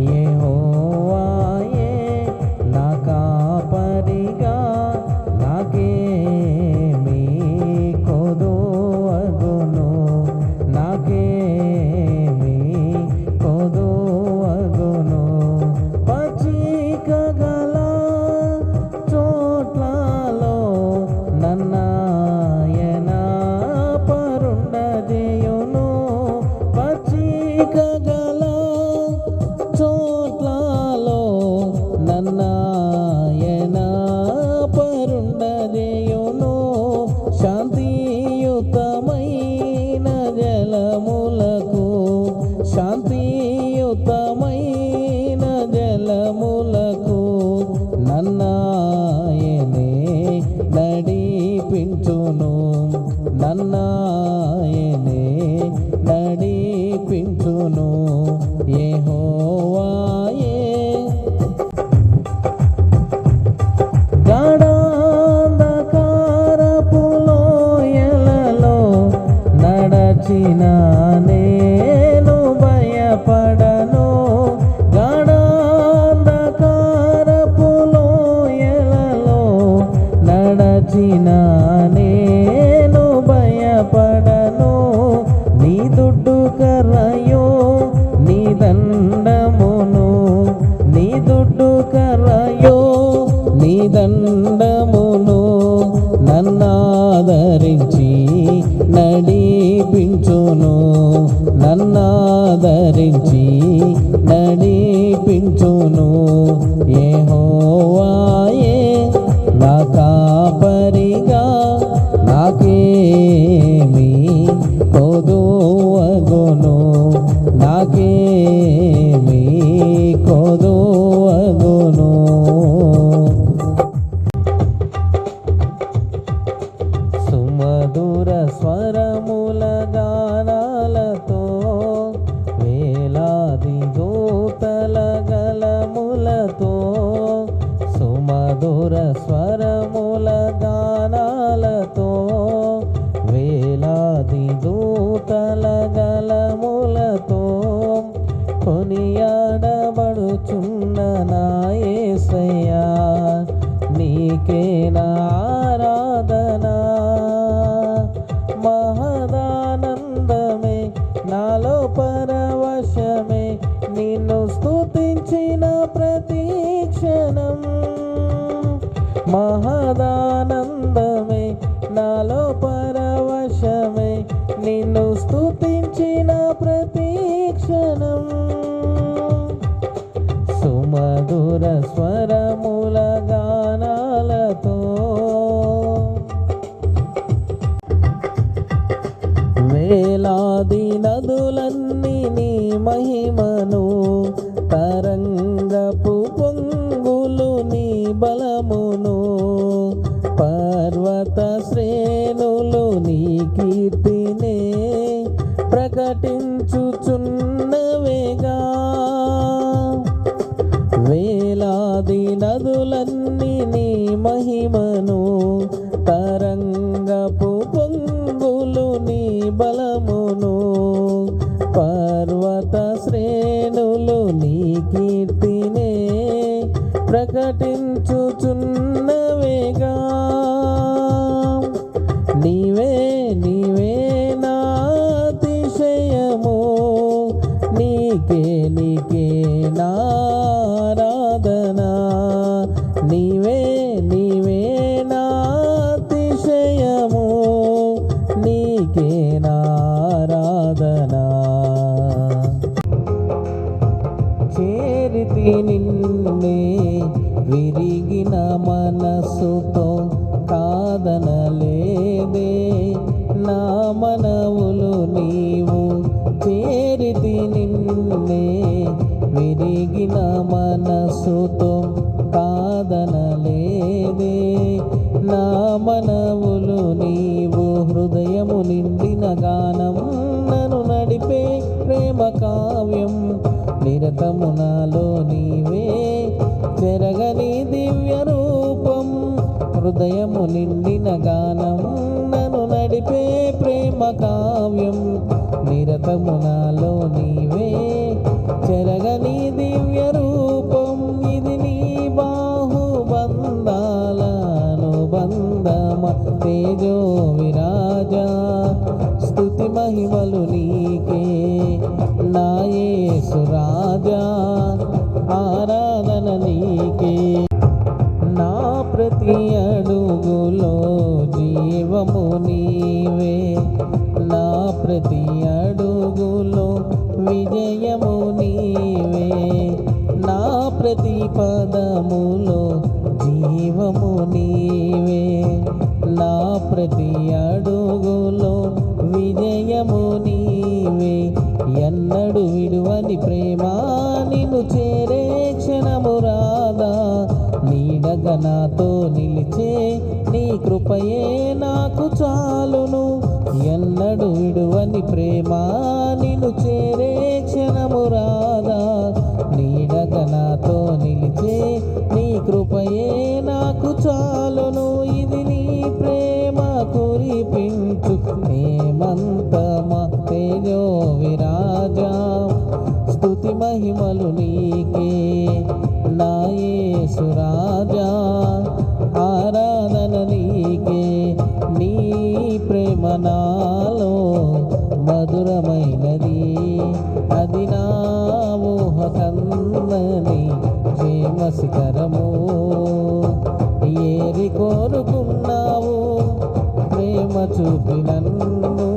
యెహోవాయే నా కాపరిగా నాకేమీ కొదువగును, నాకేమీ కొదువగును. పచ్చిక గల చోట్లలో నన్నాయన పరుండజేయును, పచ్చిక గల చోట్లలో నన్నాయన పరుండజేయును. శాంతియుతమైన జలములకు, శాంతియుతమైన జలములకు నన్నాయనే నడిపించును, నన్నాయనే నడిపించును. యెహోవాయే గాఢాంధకారపు లోయలలో నడచిన నేను భయపడను, గాఢాంధకారపు లోయలలో నడచిన నేను భయపడను. నీ దుడ్డు కర్రయో నీ దండమును, నీ దుడ్డు కర్రయో నీ దండమును నన్నాదరించి నడిపించును, నన్నాదరించి నడిపించును. యెహోవాయే నా కాపరిగా నాకేమీ కొదువగును, నాకేమీ కొదువగును. సుమధుర స్వరముల గానాలతో వేలాది దూతల గలములతో, సుమధుర స్వరముల గానాలతో వేలాది దూతల గలములతో కొనియాడబడుచున్న నా యేసయ్యా, నీకే నా ఆరాధన. మహదానందమే నాలో పరవశమే నిన్ను స్తుతించిన ప్రతి క్షణం, మహదానందమే నాలో పరవశమే నిన్ను స్తుతించిన ప్రతి క్షణం. సుమధుర స్వరముల గానాలతో వేలాది నదులన్నీ నీ మహిమను, తరంగపు పొంగులు నీ బలమును, పర్వత శ్రేణులు నీ కీర్తినే ప్రకటించుచున్నవేగా. వేలాది నదులన్నీ నీ మహిమను, తరంగపు పొంగులు నీ బలమును, పర్వత శ్రేణులు నీ కీర్తినే ప్రకటించుచున్నవేగా. నీవే నీవే నా అతిశయము, నీకే నీకే నా ఆరాధన. నీవే నీవే నా అతిశయము, నీకే నా ఆరాధన. చేరితి నిన్నే విరిగిన మనస్సుతో కాదనలేదే నా మనవులు నీవు, చేరితి నిన్నే విరిగిన మనస్సుతో కాదనలేదే నా మనవులు నీవు. హృదయము నిండిన గానం నన్ను నడిపే ప్రేమ కావ్యం, నిరతము నాలో నీవే చెరగని దివ్య రూపం. హృదయము నిండిన గానం నన్ను నడిపే ప్రేమ కావ్యం, నిరతము నాలో నీవే విజయము నీవే, నా ప్రతి పదములో జీవము నీవే, నా ప్రతి అడుగులో విజయము నీవే. ఎన్నడు విడువని ప్రేమ నిన్ను చేరే క్షణము రాదా, నీడగా నాతో నిలిచే నీ కృపయే నాకు చాలును. ఎన్నడు విడువని ప్రేమ నిన్ను చేరే క్షణము రాదా, నీడగా నాతో నిలిచే నీ కృపయే నాకు చాలును. ఇది నీ ప్రేమ కురిపించు హేమంతమా తేజో విరాజా, స్తుతి మహిమలు నీకే నా యేసు రాజా, ఆరాధన నీకే. నీ ప్రేమ నాలో మధురమైనది, అది నా ఊహ కందని ప్రేమ శిఖరము. ఏరి కోరుకున్నావు ప్రేమ చూపి నన్ను,